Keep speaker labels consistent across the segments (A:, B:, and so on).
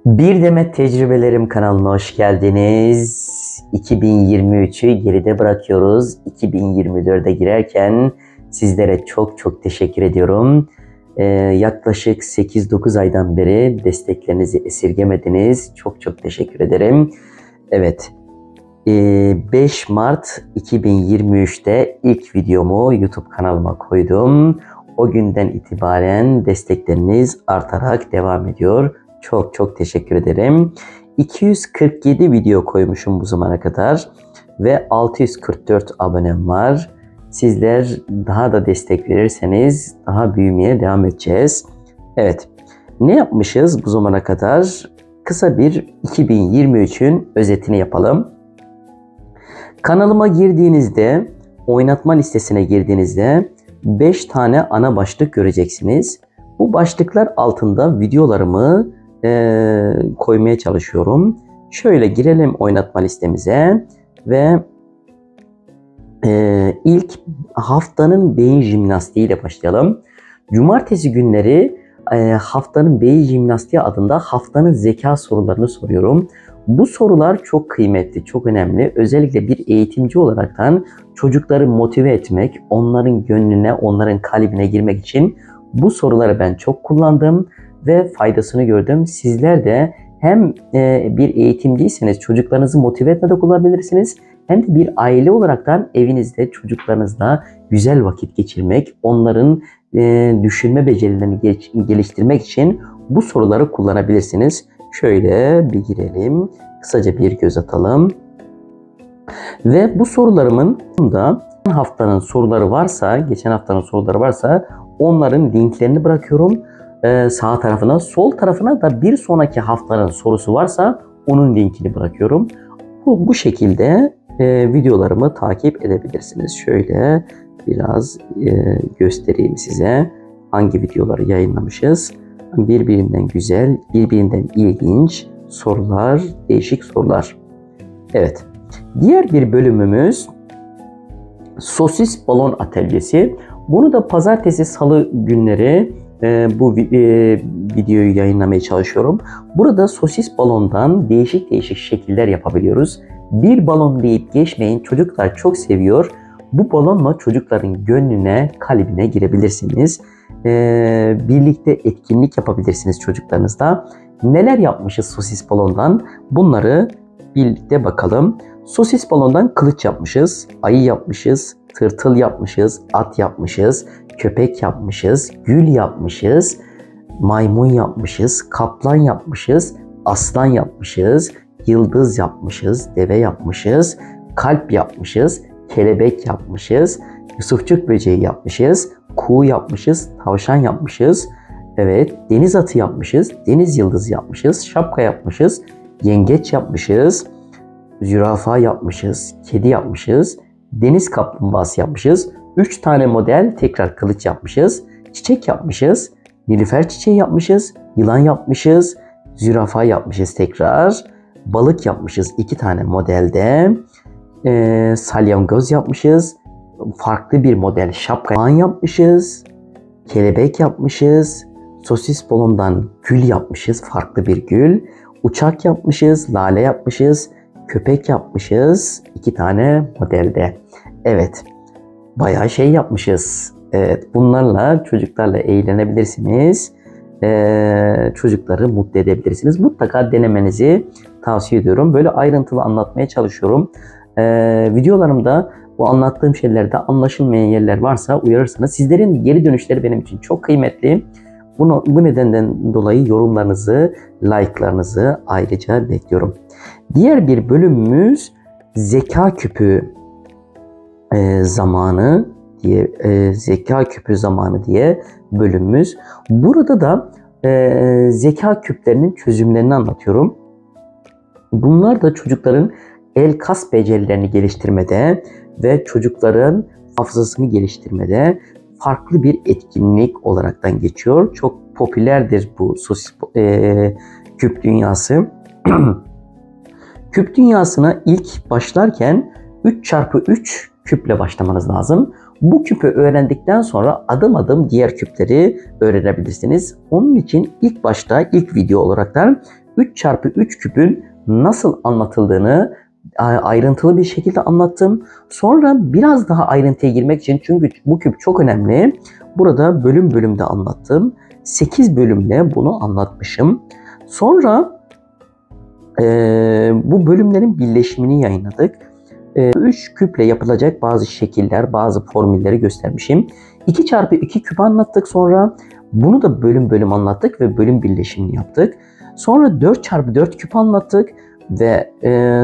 A: Bir Demet Tecrübelerim kanalına hoş geldiniz. 2023'ü geride bırakıyoruz. 2024'e girerken sizlere çok teşekkür ediyorum. Yaklaşık 8-9 aydan beri desteklerinizi esirgemediniz. Çok teşekkür ederim. Evet, 5 Mart 2023'te ilk videomu YouTube kanalıma koydum. O günden itibaren destekleriniz artarak devam ediyor. Çok teşekkür ederim. 247 video koymuşum bu zamana kadar ve 644 abonem var. Sizler daha da destek verirseniz daha büyümeye devam edeceğiz. Evet, ne yapmışız bu zamana kadar? Kısa bir 2023'ün özetini yapalım. Kanalıma girdiğinizde, oynatma listesine girdiğinizde 5 tane ana başlık göreceksiniz. Bu başlıklar altında videolarımı koymaya çalışıyorum. Şöyle girelim oynatma listemize ve ilk haftanın beyin jimnastiği ile başlayalım. Cumartesi günleri haftanın beyin jimnastiği adında haftanın zeka sorularını soruyorum. Bu sorular çok kıymetli, çok önemli. Özellikle bir eğitimci olaraktan çocukları motive etmek, onların gönlüne, onların kalbine girmek için bu soruları ben çok kullandım ve faydasını gördüm. Sizler de hem bir eğitimciyseniz çocuklarınızı motive etmede kullanabilirsiniz, hem de bir aile olaraktan evinizde çocuklarınızla güzel vakit geçirmek, onların düşünme becerilerini geliştirmek için bu soruları kullanabilirsiniz. Şöyle bir girelim, kısaca bir göz atalım. Ve bu sorularımın da haftanın soruları varsa, geçen haftanın soruları varsa onların linklerini bırakıyorum. Sağ tarafına, sol tarafına da bir sonraki haftanın sorusu varsa onun linkini bırakıyorum. Bu şekilde videolarımı takip edebilirsiniz. Şöyle biraz göstereyim size hangi videoları yayınlamışız. Birbirinden güzel, birbirinden ilginç sorular, değişik sorular. Evet, diğer bir bölümümüz sosis balon atölyesi. Bunu da pazartesi, salı günleri bu videoyu yayınlamaya çalışıyorum. Burada sosis balondan değişik şekiller yapabiliyoruz. Bir balon deyip geçmeyin, çocuklar çok seviyor. Bu balonla çocukların gönlüne, kalbine girebilirsiniz. Birlikte etkinlik yapabilirsiniz çocuklarınızla. Neler yapmışız sosis balondan? Bunları birlikte bakalım. Sosis balondan kılıç yapmışız, ayı yapmışız, tırtıl yapmışız, at yapmışız, köpek yapmışız, gül yapmışız, maymun yapmışız, kaplan yapmışız, aslan yapmışız, yıldız yapmışız, deve yapmışız, kalp yapmışız, kelebek yapmışız, yusufçuk böceği yapmışız, kuğu yapmışız, tavşan yapmışız, evet, deniz atı yapmışız, deniz yıldızı yapmışız, şapka yapmışız, yengeç yapmışız, zürafa yapmışız, kedi yapmışız, deniz kaplumbağası yapmışız, 3 tane model tekrar kılıç yapmışız, çiçek yapmışız, nilüfer çiçeği yapmışız, yılan yapmışız, zürafa yapmışız tekrar, balık yapmışız 2 tane modelde, salyangoz yapmışız, farklı bir model şapka yapmışız, kelebek yapmışız, sosis balondan gül yapmışız, farklı bir gül, uçak yapmışız, lale yapmışız, köpek yapmışız 2 tane modelde. Evet, bayağı şey yapmışız. Evet, bunlarla çocuklarla eğlenebilirsiniz. Çocukları mutlu edebilirsiniz. Mutlaka denemenizi tavsiye ediyorum. Böyle ayrıntılı anlatmaya çalışıyorum. Videolarımda bu anlattığım şeylerde anlaşılmayan yerler varsa uyarırsanız, sizlerin geri dönüşleri benim için çok kıymetli. Bu nedenden dolayı yorumlarınızı, like'larınızı ayrıca bekliyorum. Diğer bir bölümümüz zeka küpü zamanı diye, zeka küpü zamanı diye bölümümüz. Burada da zeka küplerinin çözümlerini anlatıyorum. Bunlar da çocukların el kas becerilerini geliştirmede ve çocukların hafızasını geliştirmede farklı bir etkinlik olaraktan geçiyor. Çok popülerdir bu sosis küp dünyası. Küp dünyasına ilk başlarken 3x3 küple başlamanız lazım. Bu küpü öğrendikten sonra adım adım diğer küpleri öğrenebilirsiniz. Onun için ilk başta ilk video olaraktan 3 çarpı 3 küpün nasıl anlatıldığını ayrıntılı bir şekilde anlattım. Sonra biraz daha ayrıntıya girmek için, çünkü bu küp çok önemli, burada bölüm bölümde anlattım. 8 bölümle bunu anlatmışım. Sonra bu bölümlerin birleşimini yayınladık. 3 küple yapılacak bazı şekiller, bazı formülleri göstermişim. 2 çarpı 2 küp anlattık sonra. Bunu da bölüm bölüm anlattık ve bölüm birleşimini yaptık. Sonra 4 çarpı 4 küp anlattık ve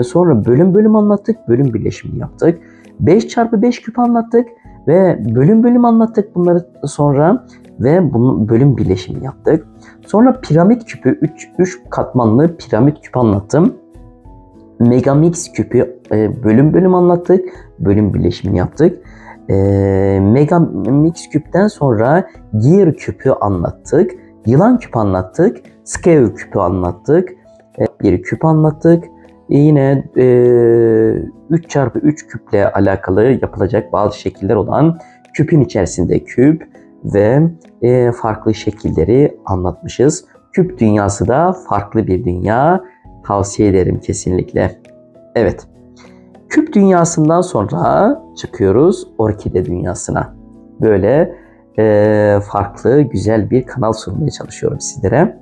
A: sonra bölüm bölüm anlattık, bölüm birleşimini yaptık. 5 çarpı 5 küp anlattık ve bölüm bölüm anlattık bunları sonra ve bunun bölüm birleşimini yaptık. Sonra piramit küpü, 3 katmanlı piramit küpü anlattım. Megamix küpü bölüm bölüm anlattık, bölüm birleşimini yaptık. Megamix küpten sonra Gear küpü anlattık, yılan küpü anlattık, Scale küpü anlattık, bir küp anlattık. Yine 3 çarpı 3 küple alakalı yapılacak bazı şekiller olan küpün içerisinde küp ve farklı şekilleri anlatmışız. Küp dünyası da farklı bir dünya. Tavsiye ederim kesinlikle. Evet. Küp dünyasından sonra çıkıyoruz orkide dünyasına. Böyle farklı, güzel bir kanal sunmaya çalışıyorum sizlere.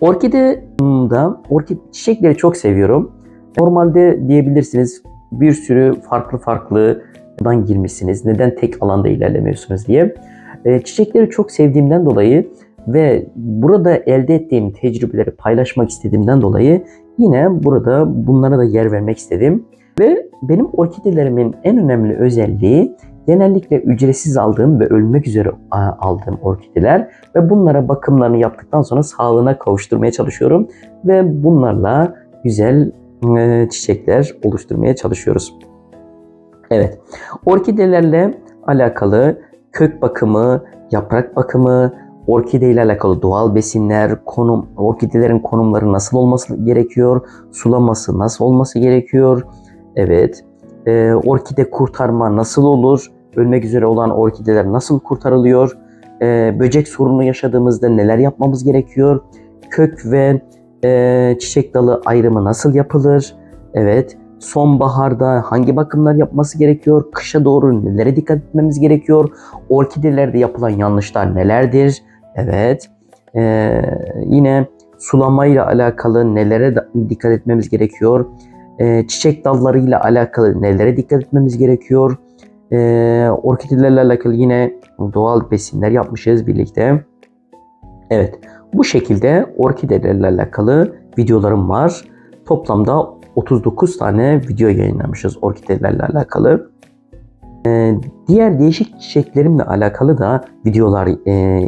A: Orkide çiçekleri çok seviyorum. Normalde diyebilirsiniz bir sürü farklıdan girmişsiniz. Neden tek alanda ilerlemiyorsunuz diye. Çiçekleri çok sevdiğimden dolayı ve burada elde ettiğim tecrübeleri paylaşmak istediğimden dolayı yine burada bunlara da yer vermek istedim. Ve benim orkidelerimin en önemli özelliği genellikle ücretsiz aldığım ve ölmek üzere aldığım orkideler ve bunlara bakımlarını yaptıktan sonra sağlığına kavuşturmaya çalışıyorum ve bunlarla güzel çiçekler oluşturmaya çalışıyoruz. Evet, orkidelerle alakalı kök bakımı, yaprak bakımı, orkide ile alakalı doğal besinler, orkidelerin konumları nasıl olması gerekiyor, sulaması nasıl olması gerekiyor, evet, orkide kurtarma nasıl olur, ölmek üzere olan orkideler nasıl kurtarılıyor, böcek sorunu yaşadığımızda neler yapmamız gerekiyor, kök ve çiçek dalı ayrımı nasıl yapılır, evet, sonbaharda hangi bakımlar yapması gerekiyor, kışa doğru nelere dikkat etmemiz gerekiyor, orkidelerde yapılan yanlışlar nelerdir, evet, yine sulamayla alakalı nelere dikkat etmemiz gerekiyor, çiçek dallarıyla alakalı nelere dikkat etmemiz gerekiyor, orkidelerle alakalı yine doğal besinler yapmışız birlikte. Evet, bu şekilde orkidelerle alakalı videolarım var. Toplamda 39 tane video yayınlamışız orkidelerle alakalı. Diğer değişik çiçeklerimle alakalı da videolar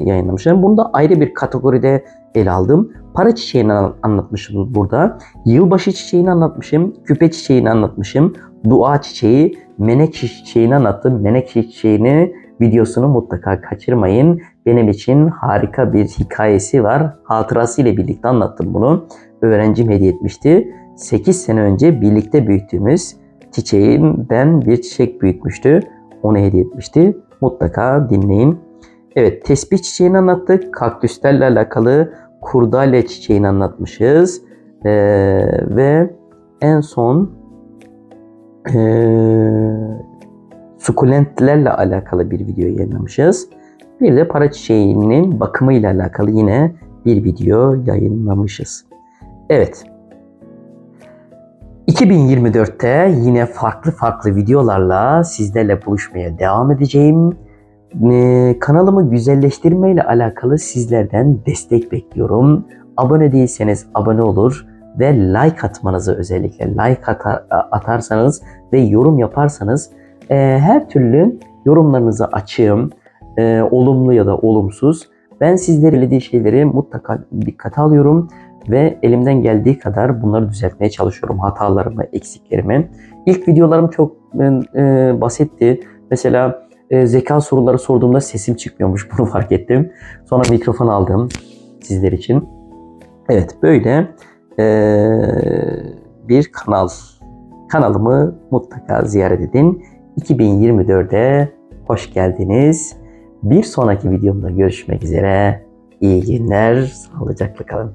A: yayınlamışım. Bunu da ayrı bir kategoride ele aldım. Para çiçeğini anlatmışım burada. Yılbaşı çiçeğini anlatmışım. Küpe çiçeğini anlatmışım. Dua çiçeği, menekşe çiçeğini anlattım. Menekşe çiçeğini videosunu mutlaka kaçırmayın. Benim için harika bir hikayesi var. Hatırası ile birlikte anlattım bunu. Öğrencim hediye etmişti. 8 sene önce birlikte büyüttüğümüz çiçeğinden bir çiçek büyütmüştü. Onu hediye etmişti. Mutlaka dinleyin. Evet, tesbih çiçeğini anlattık. Kaktüslerle alakalı kurdale çiçeğini anlatmışız. Ve en son sukulentlerle alakalı bir video yayınlamışız. Bir de para çiçeğinin bakımıyla alakalı yine bir video yayınlamışız. Evet. 2024'te yine farklı videolarla sizlerle buluşmaya devam edeceğim. Kanalımı güzelleştirme ile alakalı sizlerden destek bekliyorum. Abone değilseniz abone olur ve like atmanızı, özellikle like atarsanız ve yorum yaparsanız her türlü yorumlarınızı açığım. Olumlu ya da olumsuz. Ben sizlerin söylediği şeyleri mutlaka dikkate alıyorum ve elimden geldiği kadar bunları düzeltmeye çalışıyorum. Hatalarımı, eksiklerimi. İlk videolarım çok basitti. Mesela zeka soruları sorduğumda sesim çıkmıyormuş. Bunu fark ettim. Sonra mikrofon aldım sizler için. Evet, böyle bir kanal. Kanalımı mutlaka ziyaret edin. 2024'e hoş geldiniz. Bir sonraki videomda görüşmek üzere. İyi günler, sağlıcakla kalın.